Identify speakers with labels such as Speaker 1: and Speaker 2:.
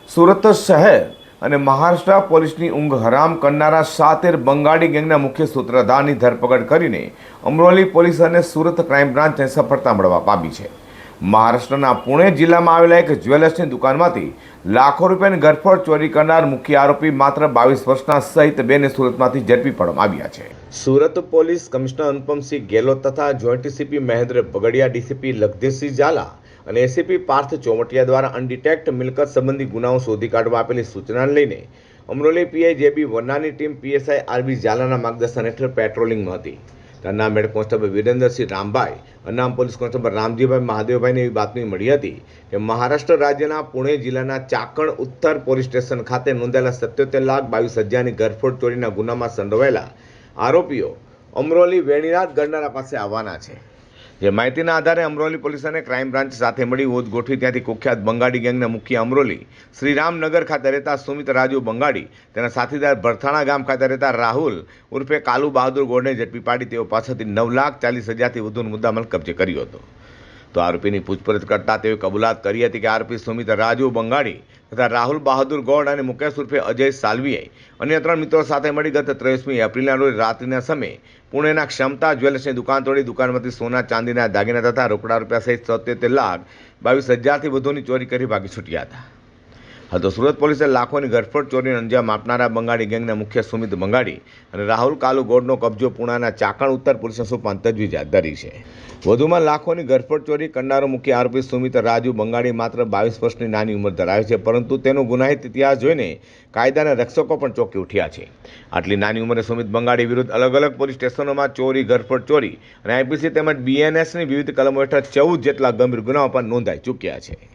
Speaker 1: સુરત શહેર અને મહારાષ્ટ્ર પોલીસની ઊંઘ હરામ કરનારા 7 બંગાળી ગેંગના મુખ્ય સૂત્રધારની ધરપકડ કરીને અમરોલી પોલીસ અને સુરત ક્રાઇમ બ્રાન્ચને સફળતા મળવા પામી છે। મહારાષ્ટ્રના પુણે જિલ્લામાં આવેલા એક જ્વેલર્સની દુકાનમાંથી લાખો રૂપિયાની ગરફોડ ચોરી કરનાર મુખ્ય આરોપી માત્ર 22 વર્ષના સહિત બેને સુરતમાંથી ઝડપી પાડવામાં આવ્યા છે। સુરત પોલીસ કમિશનર અનુપમસિંહ ગેહલોત તથા joint ACP Mahendra Bagadiya, DCP Lakhdhirsinh Jhala અને એસીપી પાર્થ ચોમટિયા દ્વારા અનડિટેક્ટ મિલકત સંબંધી ગુનાઓ શોધી કાઢવા આપેલી સૂચનાને લઈને અમરોલી પીઆઈ જેબી વનાની ટીમ પીએસઆઈ આરબી ઝાલાના માર્ગદર્શન હેઠળ પેટ્રોલિંગમાં હતી। નામ હેડ કોન્સ્ટેબલ વિરેન્દ્રસિંહ રામભાઈ, અનામ પોલીસ કોન્સ્ટેબલ રામજીભાઈ મહાદેવભાઈને એવી બાતમી મળી હતી કે મહારાષ્ટ્ર રાજ્યના પુણે જિલ્લાના ચાકણ ઉત્તર પોલીસ સ્ટેશન ખાતે નોંધાયેલા 77,22,000ની ગરફોડ ચોરીના ગુનામાં સંડોવાયેલા આરોપીઓ અમરોલી વેણીનાથ ગરનાળા પાસે આવવાના છે। જે માહિતીના આધારે અમરોલી પોલીસ અને ક્રાઇમ બ્રાન્ચ સાથે મળી ઓત ગોઠવી ત્યાંથી કુખ્યાત બંગાળી ગેંગના મુખ્ય અમરોલી શ્રીરામનગર ખાતે રહેતા સુમિત રાજુ બંગાળી, તેના સાથીદાર ભરથાણા ગામ ખાતે રહેતા રાહુલ ઉર્ફે કાલુ બહાદુર ગોળને ઝડપી પાડી તેઓ પાસેથી 9,40,000થી વધુનો મુદ્દામાલ કબજે કર્યો હતો। તો આરોપીની પૂછપરછ કરતા તેઓએ કબૂલાત કરી હતી કે આરોપી સુમિત રાજુ બંગાળી તથા રાહુલ બહાદુર ગૌડ અને મુકેશ ઉર્ફે અજય સાલવીએ અન્ય 3 મિત્રો સાથે મળી ગત 23મી એપ્રિલના રોજ રાત્રિના સમયે પુણેના ક્ષમતા જ્વેલર્સની દુકાન તોડી દુકાનમાંથી સોના ચાંદીના દાગીના તથા રોકડા રૂપિયા સહિત 77,22,000થી વધુની ચોરી કરી ભાગી છૂટ્યા હતા। તો સુરત પોલીસે લાખોની ગરફોડ ચોરીને અંજામ આપનારા બંગાળી ગેંગના મુખ્ય સુમિત બંગાળી અને રાહુલ કાલુ ગૌડનો કબજો પુણાના ચાકણ ઉત્તર પોલીસને સોંપવાની તજવીજ હાથ ધરી છે। વધુમાં લાખોની ગરફોડ ચોરી કરનારો મુખ્ય આરોપી સુમિત રાજુ બંગાળી માત્ર 22 વર્ષની નાની ઉંમર ધરાવે છે, પરંતુ તેનો ગુનાહિત ઇતિહાસ જોઈને કાયદાના રક્ષકો પણ ચોંકી ઉઠ્યા છે। આટલી નાની ઉંમરે સુમિત બંગાળી વિરુદ્ધ અલગ અલગ પોલીસ સ્ટેશનોમાં ચોરી, ગરફોડ ચોરી અને આઈપીસી તેમજ બીએનએસની વિવિધ કલમો હેઠળ 14 જેટલા ગંભીર ગુનાઓ પણ નોંધાઈ ચૂક્યા છે।